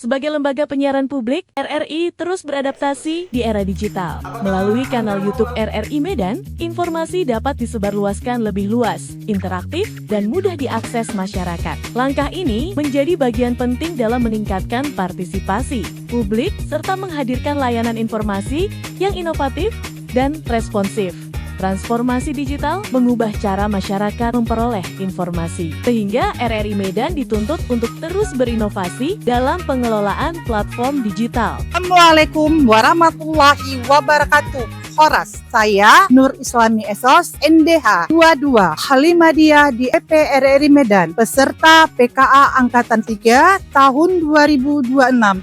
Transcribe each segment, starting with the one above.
Sebagai lembaga penyiaran publik, RRI terus beradaptasi di era digital. Melalui kanal YouTube RRI Medan, informasi dapat disebarluaskan lebih luas, interaktif, dan mudah diakses masyarakat. Langkah ini menjadi bagian penting dalam meningkatkan partisipasi publik serta menghadirkan layanan informasi yang inovatif dan responsif. Transformasi digital mengubah cara masyarakat memperoleh informasi, sehingga RRI Medan dituntut untuk terus berinovasi dalam pengelolaan platform digital. Assalamualaikum warahmatullahi wabarakatuh. Horas, saya Nur Islami Esos, NDH 22, Halimadia di EP RRI Medan, peserta PKA Angkatan 3 tahun 2026,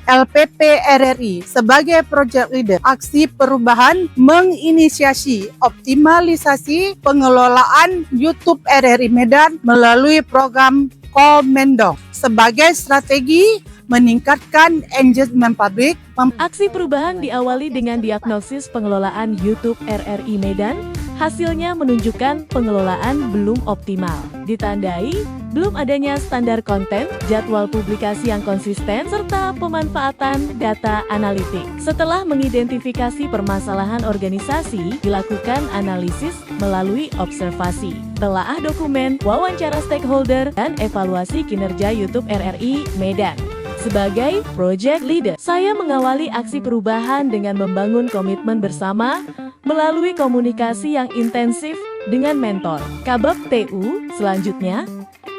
LPP RRI, sebagai Project Leader. Aksi perubahan menginisiasi optimalisasi pengelolaan YouTube RRI Medan melalui program Komendong sebagai strategi meningkatkan engagement publik. Aksi perubahan diawali dengan diagnosis pengelolaan YouTube RRI Medan. Hasilnya menunjukkan pengelolaan belum optimal, ditandai belum adanya standar konten, jadwal publikasi yang konsisten, serta pemanfaatan data analitik. Setelah mengidentifikasi permasalahan organisasi, dilakukan analisis melalui observasi, telaah dokumen, wawancara stakeholder, dan evaluasi kinerja YouTube RRI Medan. Sebagai Project Leader, saya mengawali aksi perubahan dengan membangun komitmen bersama melalui komunikasi yang intensif dengan mentor Kabab TU. Selanjutnya,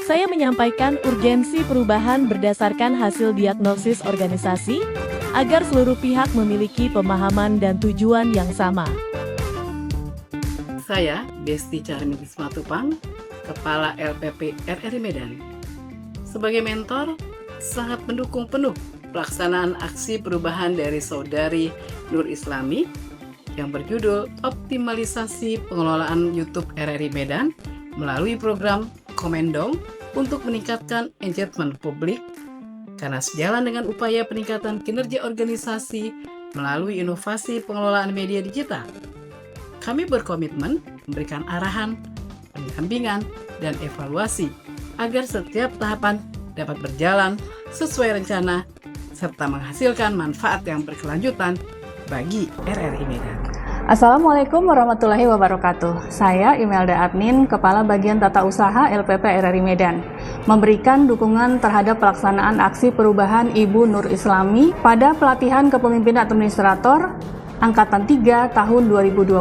saya menyampaikan urgensi perubahan berdasarkan hasil diagnosis organisasi agar seluruh pihak memiliki pemahaman dan tujuan yang sama. Saya Desti Charmiti Simatupang, Kepala LPP RRI Medan. Sebagai mentor, sangat mendukung penuh pelaksanaan aksi perubahan dari Saudari Nur Islami yang berjudul Optimalisasi Pengelolaan YouTube RRI Medan melalui program Komendong untuk meningkatkan engagement publik, karena sejalan dengan upaya peningkatan kinerja organisasi melalui inovasi pengelolaan media digital. Kami berkomitmen memberikan arahan, pendampingan, dan evaluasi agar setiap tahapan dapat berjalan sesuai rencana serta menghasilkan manfaat yang berkelanjutan bagi RRI Medan. Assalamualaikum warahmatullahi wabarakatuh. Saya Imelda Adnin, Kepala Bagian Tata Usaha LPP RRI Medan, memberikan dukungan terhadap pelaksanaan aksi perubahan Ibu Nur Islami pada pelatihan kepemimpinan administrator Angkatan 3 tahun 2026,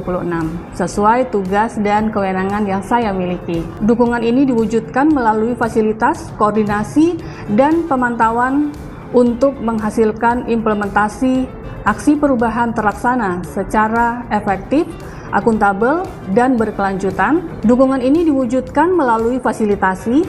sesuai tugas dan kewenangan yang saya miliki. Dukungan ini diwujudkan melalui fasilitas, koordinasi, dan pemantauan untuk menghasilkan implementasi aksi perubahan terlaksana secara efektif, akuntabel, dan berkelanjutan. Dukungan ini diwujudkan melalui fasilitasi,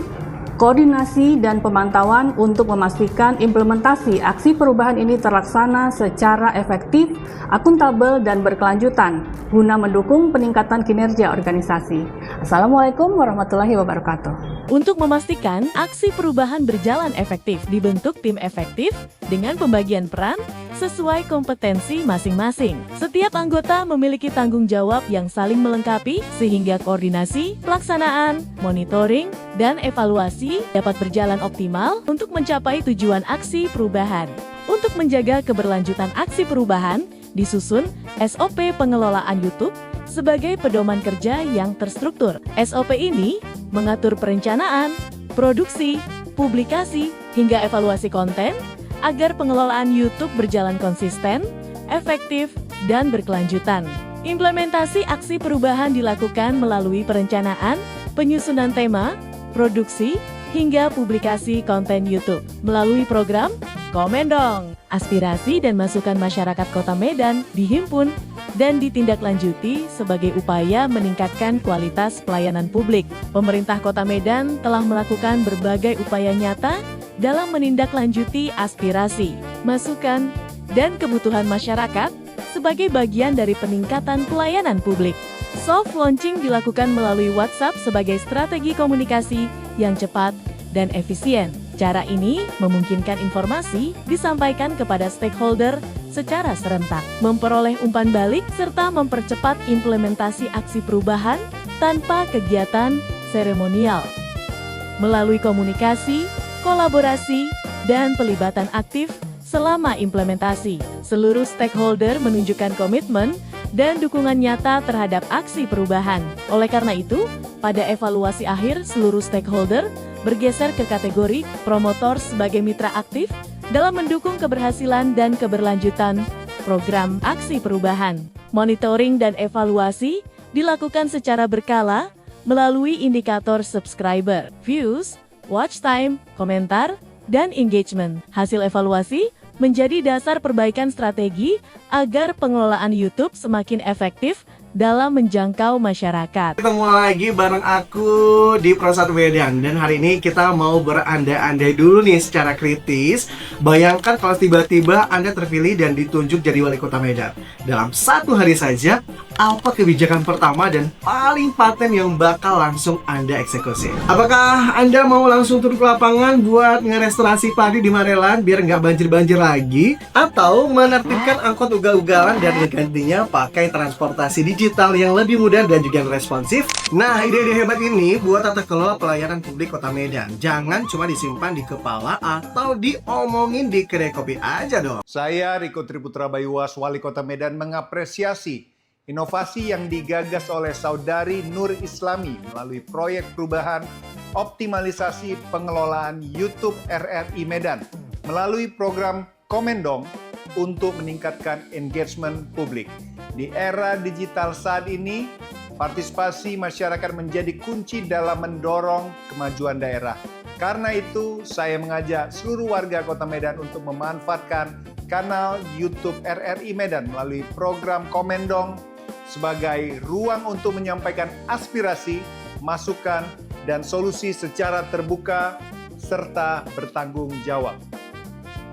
koordinasi, dan pemantauan untuk memastikan implementasi aksi perubahan ini terlaksana secara efektif, akuntabel, dan berkelanjutan guna mendukung peningkatan kinerja organisasi. Assalamualaikum warahmatullahi wabarakatuh. Untuk memastikan aksi perubahan berjalan efektif, dibentuk tim efektif dengan pembagian peran sesuai kompetensi masing-masing. Setiap anggota memiliki tanggung jawab yang saling melengkapi sehingga koordinasi, pelaksanaan, monitoring, dan evaluasi dapat berjalan optimal untuk mencapai tujuan aksi perubahan. Untuk menjaga keberlanjutan aksi perubahan, disusun SOP pengelolaan YouTube sebagai pedoman kerja yang terstruktur. SOP ini mengatur perencanaan, produksi, publikasi, hingga evaluasi konten agar pengelolaan YouTube berjalan konsisten, efektif, dan berkelanjutan. Implementasi aksi perubahan dilakukan melalui perencanaan, penyusunan tema, produksi, hingga publikasi konten YouTube. Melalui program Komendong, aspirasi dan masukan masyarakat Kota Medan dihimpun dan ditindaklanjuti sebagai upaya meningkatkan kualitas pelayanan publik. Pemerintah Kota Medan telah melakukan berbagai upaya nyata dalam menindaklanjuti aspirasi, masukan, dan kebutuhan masyarakat sebagai bagian dari peningkatan pelayanan publik. Soft launching dilakukan melalui WhatsApp sebagai strategi komunikasi yang cepat dan efisien. Cara ini memungkinkan informasi disampaikan kepada stakeholder secara serentak, memperoleh umpan balik, serta mempercepat implementasi aksi perubahan tanpa kegiatan seremonial. Melalui komunikasi, kolaborasi, dan pelibatan aktif, selama implementasi. Seluruh stakeholder menunjukkan komitmen dan dukungan nyata terhadap aksi perubahan. Oleh karena itu, pada evaluasi akhir seluruh stakeholder bergeser ke kategori promotor sebagai mitra aktif dalam mendukung keberhasilan dan keberlanjutan program aksi perubahan. Monitoring dan evaluasi dilakukan secara berkala melalui indikator subscriber, views, watch time, komentar, dan engagement. Hasil evaluasi menjadi dasar perbaikan strategi agar pengelolaan YouTube semakin efektif dalam menjangkau masyarakat. Ketemu lagi bareng aku di Pro1 Medan, dan hari ini kita mau berandai-andai dulu nih secara kritis. Bayangkan kalau tiba-tiba Anda terpilih dan ditunjuk jadi wali kota Medan. Dalam satu hari saja, apa kebijakan pertama dan paling paten yang bakal langsung Anda eksekusi? Apakah Anda mau langsung turun ke lapangan buat ngerestorasi padi di Marelan biar nggak banjir-banjir lagi? Atau menertibkan angkot ugal-ugalan dan menggantinya pakai transportasi digital yang lebih mudah dan juga responsif? Nah, ide-ide hebat ini buat tata kelola pelayanan publik kota Medan. Jangan cuma disimpan di kepala atau diomongin di kedai kopi aja dong. Saya Riko Triputra Bayuwas, Wali Kota Medan, mengapresiasi inovasi yang digagas oleh Saudari Nur Islami melalui proyek perubahan optimalisasi pengelolaan YouTube RRI Medan melalui program Komendong untuk meningkatkan engagement publik. Di era digital saat ini, partisipasi masyarakat menjadi kunci dalam mendorong kemajuan daerah. Karena itu, saya mengajak seluruh warga Kota Medan untuk memanfaatkan kanal YouTube RRI Medan melalui program Komendong sebagai ruang untuk menyampaikan aspirasi, masukan, dan solusi secara terbuka serta bertanggung jawab.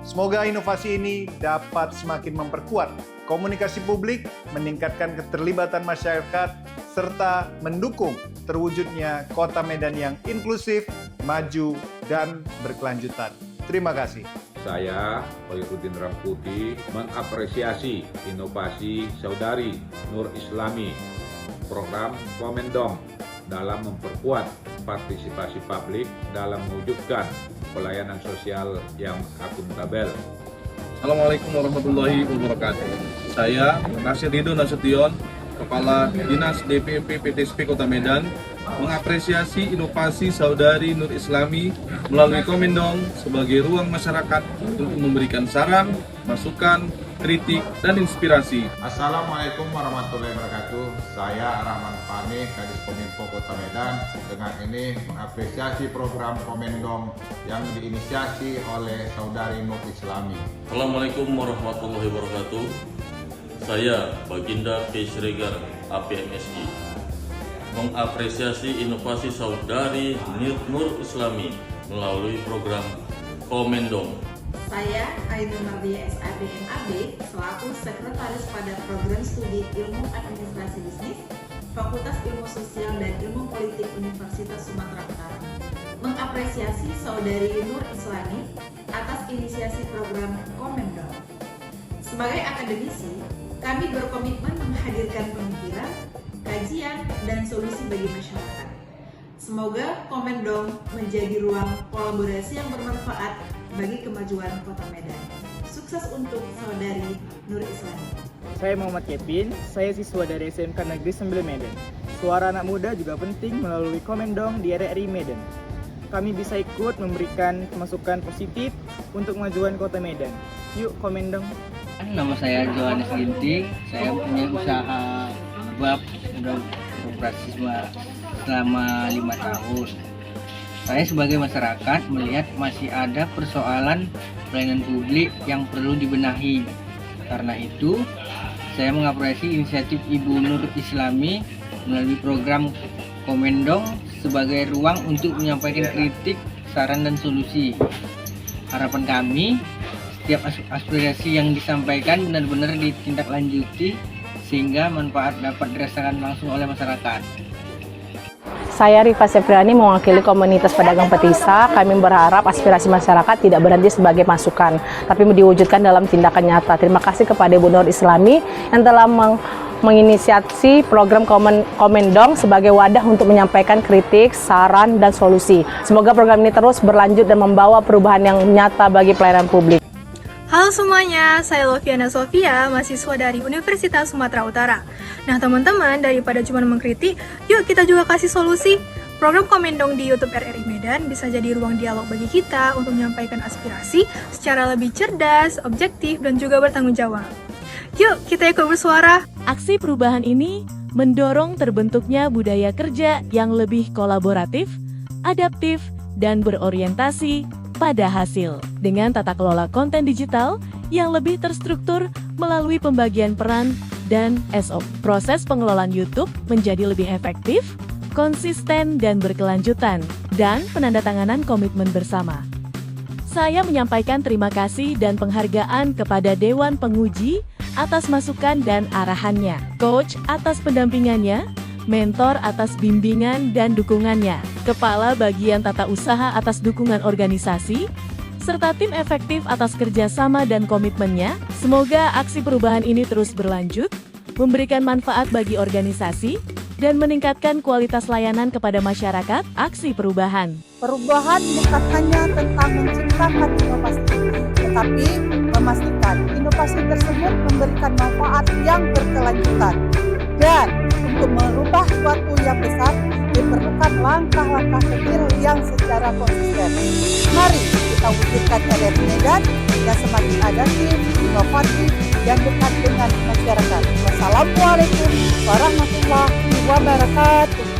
Semoga inovasi ini dapat semakin memperkuat komunikasi publik, meningkatkan keterlibatan masyarakat, serta mendukung terwujudnya Kota Medan yang inklusif, maju, dan berkelanjutan. Terima kasih. Saya, Hoirudin Rangkuti, mengapresiasi inovasi Saudari Nur Islami, program Komendong dalam memperkuat partisipasi publik dalam mewujudkan pelayanan sosial yang akuntabel. Assalamualaikum warahmatullahi wabarakatuh. Saya Nasir Ridho Nasution, Kepala Dinas DPP PTSP Kota Medan, mengapresiasi inovasi Saudari Nur Islami melalui Komendong sebagai ruang masyarakat untuk memberikan saran, masukan, kritik, dan inspirasi. Assalamualaikum warahmatullahi wabarakatuh. Saya Rahman Fani, Kadis Kominfo Kota Medan, dengan ini mengapresiasi program Komendong yang diinisiasi oleh Saudari Nur Islami. Assalamualaikum warahmatullahi wabarakatuh. Saya Baginda K. Siregar, APMSI, mengapresiasi inovasi Saudari Nur Islami melalui program Komendong. Saya Ainun Mardia SAB MAB selaku Sekretaris pada Program Studi Ilmu Administrasi Bisnis Fakultas Ilmu Sosial dan Ilmu Politik Universitas Sumatera Utara, mengapresiasi Saudari Nur Islami atas inisiasi program Komendong. Sebagai akademisi, kami berkomitmen menghadirkan pemikiran, kajian, dan solusi bagi masyarakat. Semoga Komendong menjadi ruang kolaborasi yang bermanfaat bagi kemajuan Kota Medan. Sukses untuk Saudari Nur Islami. Saya Muhammad Kevin, saya siswa dari SMK Negeri 9 Medan. Suara anak muda juga penting melalui Komendong di RRI Medan. Kami bisa ikut memberikan masukan positif untuk kemajuan Kota Medan. Yuk Komendong. Nama saya Johannes Ginting, saya punya usaha bab, sudah beroperasi selama 5 tahun. Saya sebagai masyarakat melihat masih ada persoalan pelayanan publik yang perlu dibenahi. Karena itu, saya mengapresiasi inisiatif Ibu Nur Islami melalui program Komendong sebagai ruang untuk menyampaikan kritik, saran, dan solusi. Harapan kami, setiap aspirasi yang disampaikan benar-benar ditindaklanjuti sehingga manfaat dapat dirasakan langsung oleh masyarakat. Saya Rifa Septriani mewakili komunitas pedagang Petisa. Kami berharap aspirasi masyarakat tidak berhenti sebagai masukan, tapi diwujudkan dalam tindakan nyata. Terima kasih kepada Ibu Nur Islami yang telah menginisiasi program Komendong sebagai wadah untuk menyampaikan kritik, saran, dan solusi. Semoga program ini terus berlanjut dan membawa perubahan yang nyata bagi pelayanan publik. Halo semuanya, saya Loviana Sofia, mahasiswa dari Universitas Sumatera Utara. Nah teman-teman, daripada cuma mengkritik, yuk kita juga kasih solusi. Program Komendong di YouTube RRI Medan bisa jadi ruang dialog bagi kita untuk menyampaikan aspirasi secara lebih cerdas, objektif, dan juga bertanggung jawab. Yuk kita ikut bersuara. Aksi perubahan ini mendorong terbentuknya budaya kerja yang lebih kolaboratif, adaptif, dan berorientasi pada hasil. Dengan tata kelola konten digital yang lebih terstruktur melalui pembagian peran dan SOP, proses pengelolaan YouTube menjadi lebih efektif, konsisten dan berkelanjutan, dan penandatanganan komitmen bersama. Saya menyampaikan terima kasih dan penghargaan kepada Dewan Penguji atas masukan dan arahannya, coach atas pendampingannya, mentor atas bimbingan dan dukungannya, kepala bagian tata usaha atas dukungan organisasi, serta tim efektif atas kerjasama dan komitmennya. Semoga aksi perubahan ini terus berlanjut, memberikan manfaat bagi organisasi, dan meningkatkan kualitas layanan kepada masyarakat. Aksi perubahan. Perubahan bukan hanya tentang menciptakan inovasi, tetapi memastikan inovasi tersebut memberikan manfaat yang berkelanjutan. Dan untuk merubah suatu yang besar, diperlukan langkah-langkah kecil yang secara konsisten. Mari kita wujudkan RRI Medan yang semakin adaptif, inovatif, dan dekat dengan masyarakat. Wassalamualaikum warahmatullahi wabarakatuh.